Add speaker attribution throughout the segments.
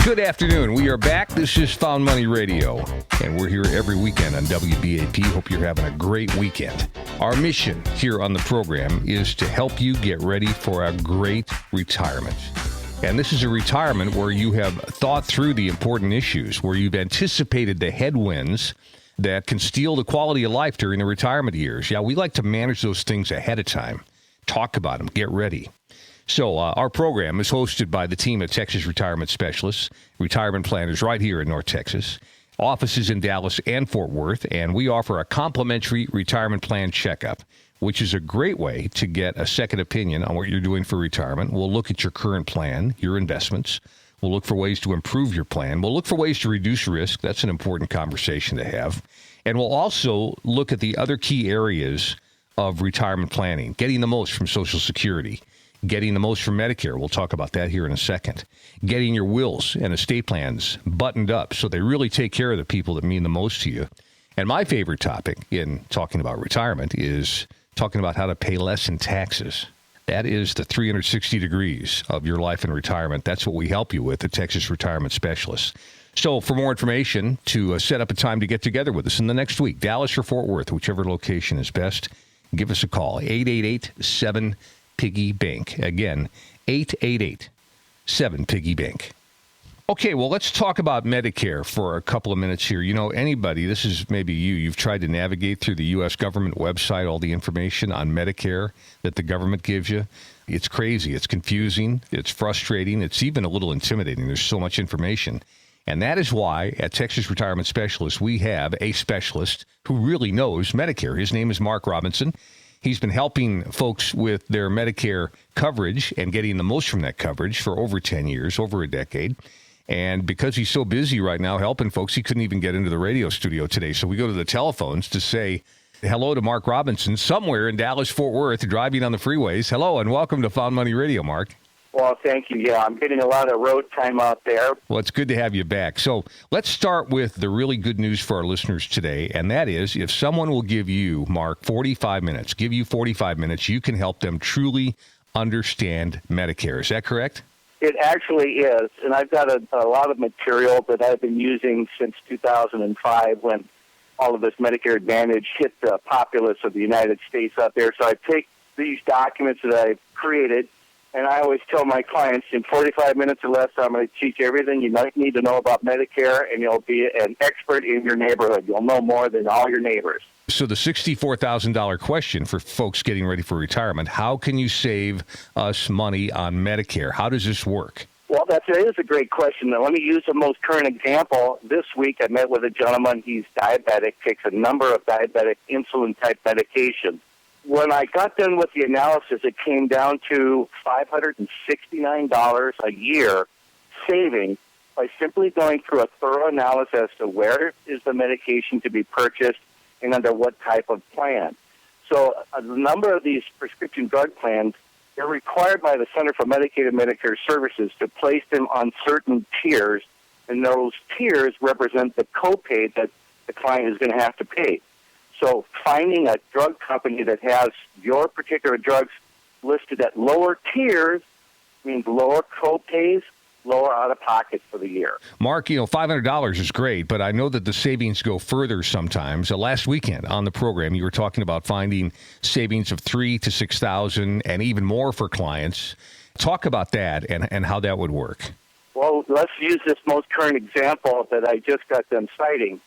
Speaker 1: Good afternoon. We are back. This is Found Money Radio, and we're here every weekend on WBAP. Hope you're having a great weekend. Our mission here on the program is to help you get ready for a great retirement. And this is a retirement where you have thought through the important issues, where you've anticipated the headwinds that can steal the quality of life during the retirement years. Yeah, we like to manage those things ahead of time, talk about them, get ready. So our program is hosted by the team at Texas Retirement Specialists, retirement planners right here in North Texas, offices in Dallas and Fort Worth, and we offer a complimentary retirement plan checkup, which is a great way to get a second opinion on what you're doing for retirement. We'll look at your current plan, your investments. We'll look for ways to improve your plan. We'll look for ways to reduce risk. That's an important conversation to have. And we'll also look at the other key areas of retirement planning, getting the most from Social Security, getting the most from Medicare. We'll talk about that here in a second. Getting your wills and estate plans buttoned up so they really take care of the people that mean the most to you. And my favorite topic in talking about retirement is talking about how to pay less in taxes. That is the 360 degrees of your life in retirement. That's what we help you with at Texas Retirement Specialists. So for more information, to set up a time to get together with us in the next week, Dallas or Fort Worth, whichever location is best, give us a call, 888-7-PIGGY-BANK. Again, 888-7-PIGGY-BANK. Okay, well, let's talk about Medicare for a couple of minutes here. You know, anybody, this is maybe you've tried to navigate through the U.S. government website, all the information on Medicare that the government gives you. It's crazy. It's confusing. It's frustrating. It's even a little intimidating. There's so much information. And that is why at Texas Retirement Specialists, we have a specialist who really knows Medicare. His name is Mark Robinson. He's been helping folks with their Medicare coverage and getting the most from that coverage for over 10 years, over a decade. And because he's so busy right now helping folks, he couldn't even get into the radio studio today. So we go to the telephones to say hello to Mark Robinson somewhere in Dallas, Fort Worth, driving on the freeways. Hello, and welcome to Found Money Radio, Mark.
Speaker 2: Well, thank you. Yeah, I'm getting a lot of road time out there.
Speaker 1: Well, it's good to have you back. So let's start with the really good news for our listeners today, and that is if someone will give you, Mark, 45 minutes, you can help them truly understand Medicare. Is that correct?
Speaker 2: It actually is, and I've got a lot of material that I've been using since 2005 when all of this Medicare Advantage hit the populace of the United States out there. So I take these documents that I've created, and I always tell my clients in 45 minutes or less, I'm going to teach everything you might need to know about Medicare, and you'll be an expert in your neighborhood. You'll know more than all your neighbors.
Speaker 1: So the $64,000 question for folks getting ready for retirement, how can you save us money on Medicare? How does this work?
Speaker 2: Well, that is a great question. Now, let me use the most current example. This week I met with a gentleman. He's diabetic, takes a number of diabetic insulin-type medications. When I got done with the analysis, it came down to $569 a year saving by simply going through a thorough analysis as to where is the medication to be purchased and under what type of plan. So a number of these prescription drug plans, they're required by the Center for Medicaid and Medicare Services to place them on certain tiers, and those tiers represent the copay that the client is going to have to pay. So finding a drug company that has your particular drugs listed at lower tiers means lower copays, lower out-of-pocket for the year.
Speaker 1: Mark, $500 is great, but I know that the savings go further sometimes. Last weekend on the program, you were talking about finding savings of $3,000 to $6,000 and even more for clients. Talk about that and how that would work.
Speaker 2: Well, let's use this most current example that I just got done citing.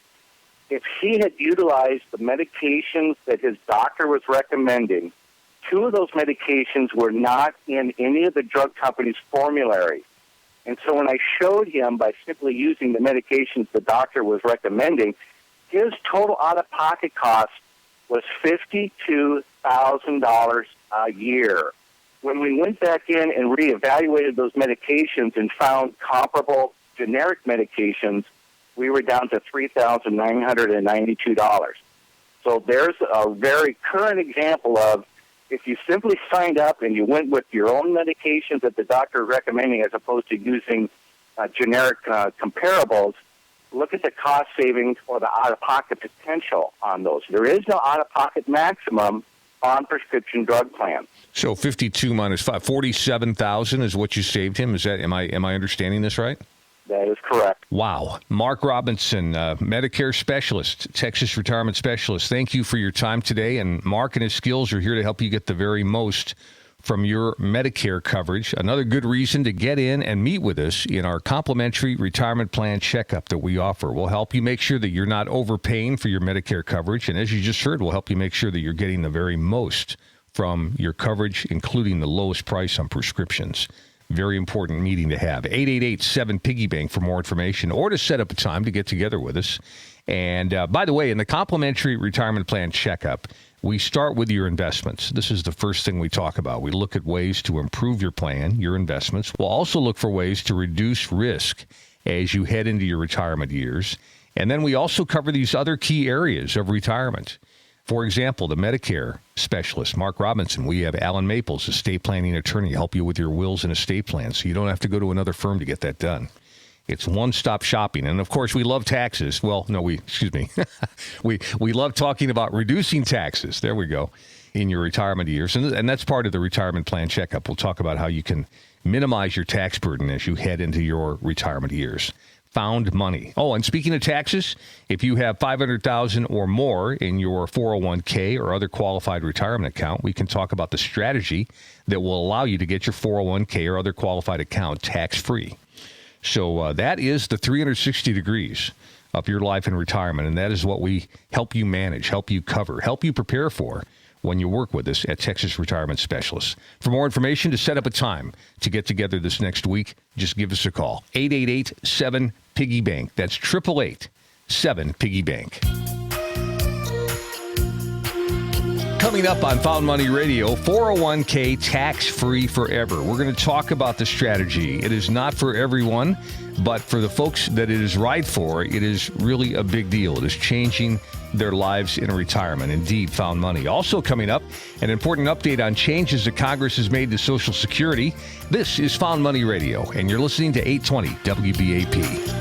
Speaker 2: If he had utilized the medications that his doctor was recommending, two of those medications were not in any of the drug company's formularies. And so when I showed him by simply using the medications the doctor was recommending, his total out-of-pocket cost was $52,000 a year. When we went back in and reevaluated those medications and found comparable generic medications, we were down to $3,992. So there's a very current example of if you simply signed up and you went with your own medications that the doctor is recommending as opposed to using generic comparables, look at the cost savings or the out-of-pocket potential on those. There is no out-of-pocket maximum on prescription drug plans.
Speaker 1: So 52 minus 5, 47,000 is what you saved him. Is that am I understanding this right?
Speaker 2: That is correct.
Speaker 1: Wow. Mark Robinson, Medicare specialist, Texas retirement specialist. Thank you for your time today. And Mark and his skills are here to help you get the very most from your Medicare coverage. Another good reason to get in and meet with us in our complimentary retirement plan checkup that we offer. We'll help you make sure that you're not overpaying for your Medicare coverage. And as you just heard, we'll help you make sure that you're getting the very most from your coverage, including the lowest price on prescriptions. Very important meeting to have. 888-7-PIGGY-BANK for more information or to set up a time to get together with us. And by the way, in the complimentary retirement plan checkup, we start with your investments. This is the first thing we talk about. We look at ways to improve your plan, your investments. We'll also look for ways to reduce risk as you head into your retirement years. And then we also cover these other key areas of retirement. For example, the Medicare specialist, Mark Robinson. We have Alan Maples, estate planning attorney, help you with your wills and estate plans so you don't have to go to another firm to get that done. It's one-stop shopping. And, of course, we love taxes. Well, no, we love talking about reducing taxes. There we go. In your retirement years. And that's part of the retirement plan checkup. We'll talk about how you can minimize your tax burden as you head into your retirement years. Found money. Oh, and speaking of taxes, if you have $500,000 or more in your 401k or other qualified retirement account, we can talk about the strategy that will allow you to get your 401k or other qualified account tax-free. So that is the 360 degrees of your life in retirement, and that is what we help you manage, help you cover, help you prepare for when you work with us at Texas Retirement Specialists. For more information, to set up a time to get together this next week, just give us a call. 888-7-PIGGY-BANK. That's 888-7-PIGGY-BANK. Coming up on Found Money Radio, 401k tax-free forever. We're going to talk about the strategy. It is not for everyone, but for the folks that it is right for, it is really a big deal. It is changing their lives in retirement. Indeed, Found Money. Also coming up, an important update on changes that Congress has made to Social Security. This is Found Money Radio, and you're listening to 820 WBAP.